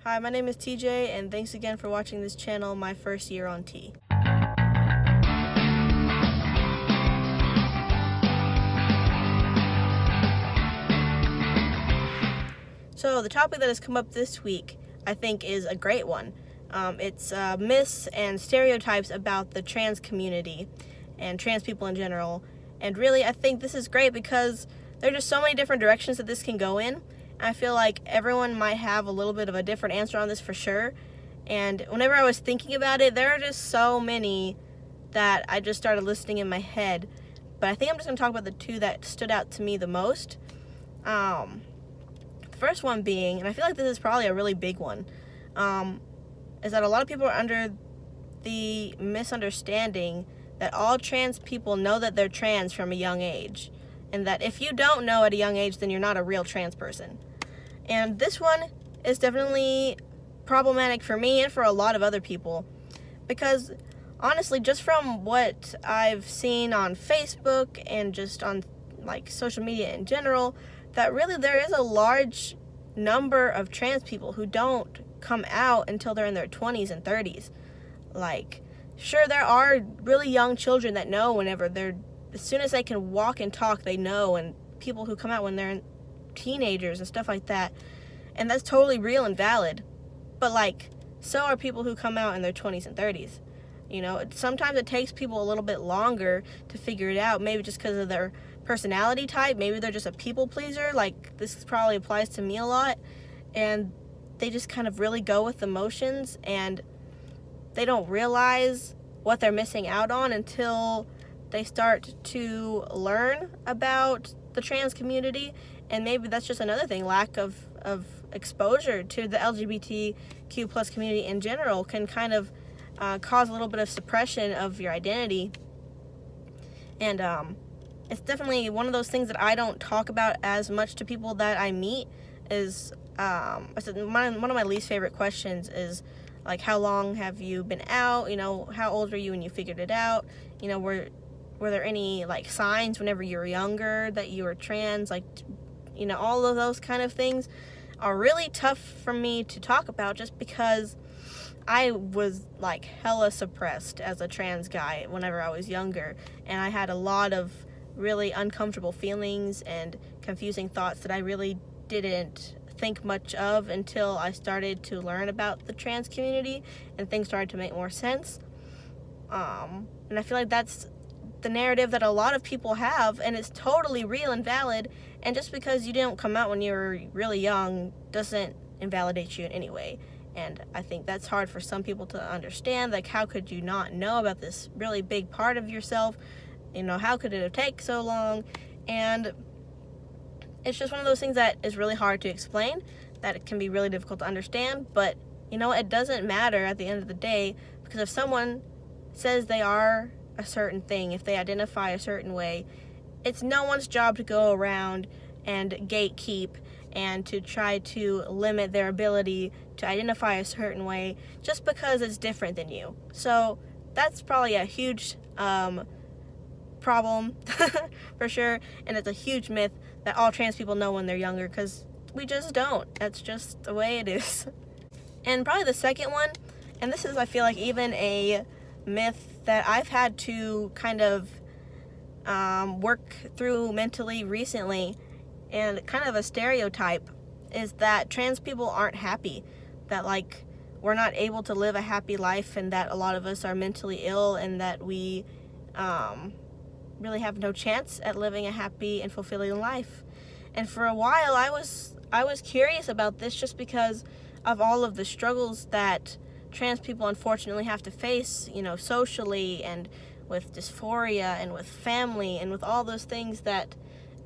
Hi, my name is TJ, and thanks again for watching this channel, my first year on T. So the topic that has come up this week, I think, is a great one. It's myths and stereotypes about the trans community and trans people in general. And really, I think this is great because there are just so many different directions that this can go in. I feel like everyone might have a little bit of a different answer on this for sure. And whenever I was thinking about it, there are just so many that I just started listing in my head. But I think I'm just going to talk about the two that stood out to me the most. The first one being, and I feel like this is probably a really big one, is that a lot of people are under the misunderstanding that all trans people know that they're trans from a young age. And that if you don't know at a young age, then you're not a real trans person. And this one is definitely problematic for me and for a lot of other people. Because honestly, just from what I've seen on Facebook and just on like social media in general, that really there is a large number of trans people who don't come out until they're in their 20s and 30s. Like, sure, there are really young children that know whenever they're, as soon as they can walk and talk, they know, and people who come out when they're teenagers and stuff like that. And that's totally real and valid. But like, so are people who come out in their 20s and 30s. You know, sometimes it takes people a little bit longer to figure it out, maybe just because of their personality type. Maybe they're just a people pleaser. Like, this probably applies to me a lot. And they just kind of really go with the motions, and they don't realize what they're missing out on until they start to learn about the trans community. And maybe that's just another thing, lack of exposure to the LGBTQ plus community in general can kind of cause a little bit of suppression of your identity. And it's definitely one of those things that I don't talk about as much to people that I meet. Is I said one of my least favorite questions is like, how long have you been out? You know, how old were you when you figured it out? You know, were there any like signs whenever you were younger that you were trans? Like, you know, all of those kind of things are really tough for me to talk about, just because I was like hella suppressed as a trans guy whenever I was younger, and I had a lot of really uncomfortable feelings and confusing thoughts that I really didn't think much of until I started to learn about the trans community and things started to make more sense. And I feel like that's the narrative that a lot of people have, and it's totally real and valid. And just because you didn't come out when you were really young doesn't invalidate you in any way. And I think that's hard for some people to understand. Like, how could you not know about this really big part of yourself? You know, how could it have taken so long? And it's just one of those things that is really hard to explain, that it can be really difficult to understand. But, you know, it doesn't matter at the end of the day, because if someone says they are a certain thing, if they identify a certain way, it's no one's job to go around and gatekeep and to try to limit their ability to identify a certain way just because it's different than you. So that's probably a huge problem for sure, and it's a huge myth that all trans people know when they're younger, because we just don't. That's just the way it is. And probably the second one, and this is, I feel like, even a myth that I've had to kind of work through mentally recently, and kind of a stereotype, is that trans people aren't happy, that like we're not able to live a happy life, and that a lot of us are mentally ill, and that we really have no chance at living a happy and fulfilling life. And for a while I was curious about this, just because of all of the struggles that trans people unfortunately have to face, you know, socially, and with dysphoria, and with family, and with all those things, that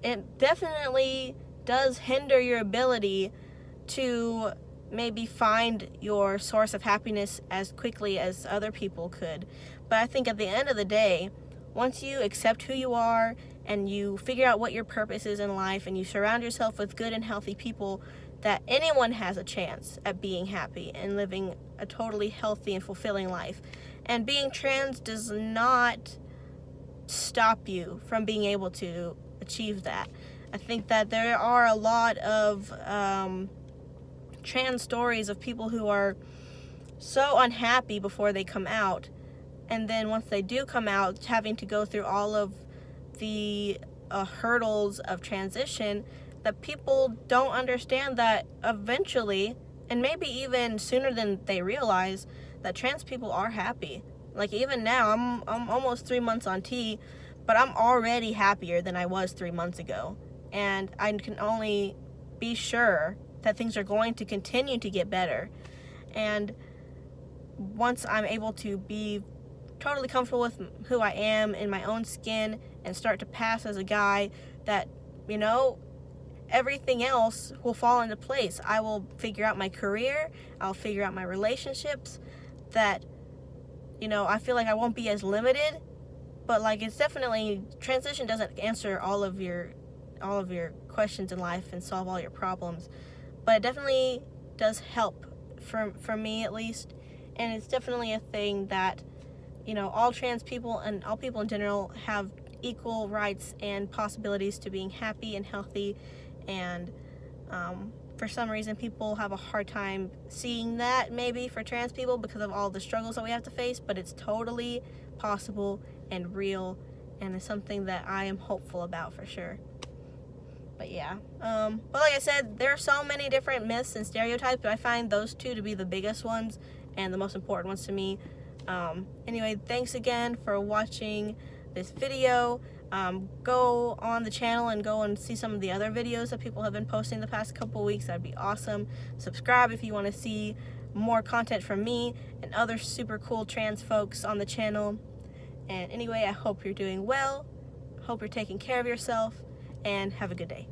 it definitely does hinder your ability to maybe find your source of happiness as quickly as other people could. But I think at the end of the day, once you accept who you are and you figure out what your purpose is in life, and you surround yourself with good and healthy people, that anyone has a chance at being happy and living a totally healthy and fulfilling life. And being trans does not stop you from being able to achieve that. I think that there are a lot of trans stories of people who are so unhappy before they come out, and then once they do come out, having to go through all of the hurdles of transition, that people don't understand that eventually, and maybe even sooner than they realize, that trans people are happy. Like, even now, I'm almost 3 months on T, but I'm already happier than I was 3 months ago. And I can only be sure that things are going to continue to get better. And once I'm able to be totally comfortable with who I am in my own skin and start to pass as a guy, that, you know, everything else will fall into place. I will figure out my career, I'll figure out my relationships, that, you know, I feel like I won't be as limited. But like, it's definitely, transition doesn't answer all of your questions in life and solve all your problems, but it definitely does help for me at least. And it's definitely a thing that, you know, all trans people and all people in general have equal rights and possibilities to being happy and healthy. And for some reason people have a hard time seeing that, maybe for trans people, because of all the struggles that we have to face, but it's totally possible and real, and it's something that I am hopeful about for sure. But yeah, but like I said, there are so many different myths and stereotypes, but I find those two to be the biggest ones and the most important ones to me. Anyway, thanks again for watching this video. Go on the channel and go and see some of the other videos that people have been posting the past couple weeks. That'd be awesome. Subscribe if you want to see more content from me and other super cool trans folks on the channel. And anyway, I hope you're doing well, hope you're taking care of yourself, and have a good day.